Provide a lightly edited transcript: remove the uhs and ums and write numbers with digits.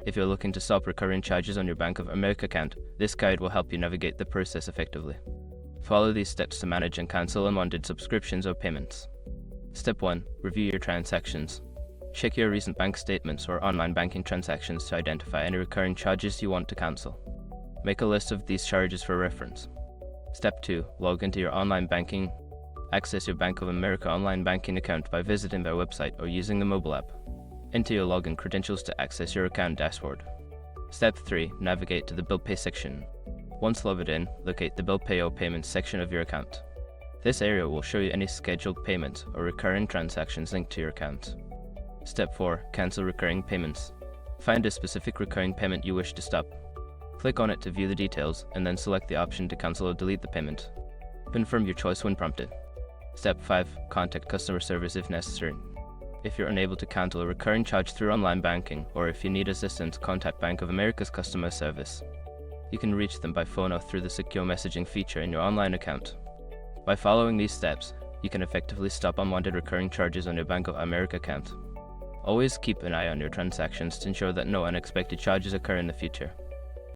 If you're looking to stop recurring charges on your Bank of America account, this guide will help you navigate the process effectively. Follow these steps to manage and cancel unwanted subscriptions or payments. Step 1. Review your transactions. Check your recent bank statements or online banking transactions to identify any recurring charges you want to cancel. Make a list of these charges for reference. Step 2. Log into your online banking. Access your Bank of America online banking account by visiting their website or using the mobile app. Enter your login credentials to access your account dashboard. Step 3. Navigate to the Bill Pay section. Once logged in, locate the Bill Pay or Payments section of your account. This area will show you any scheduled payments or recurring transactions linked to your account. Step 4. Cancel recurring payments. Find a specific recurring payment you wish to stop. Click on it to view the details, and then select the option to cancel or delete the payment. Confirm your choice when prompted. Step 5. Contact customer service if necessary. If you're unable to cancel a recurring charge through online banking, or if you need assistance, contact Bank of America's customer service. You can reach them by phone or through the secure messaging feature in your online account. By following these steps, you can effectively stop unwanted recurring charges on your Bank of America account. Always keep an eye on your transactions to ensure that no unexpected charges occur in the future.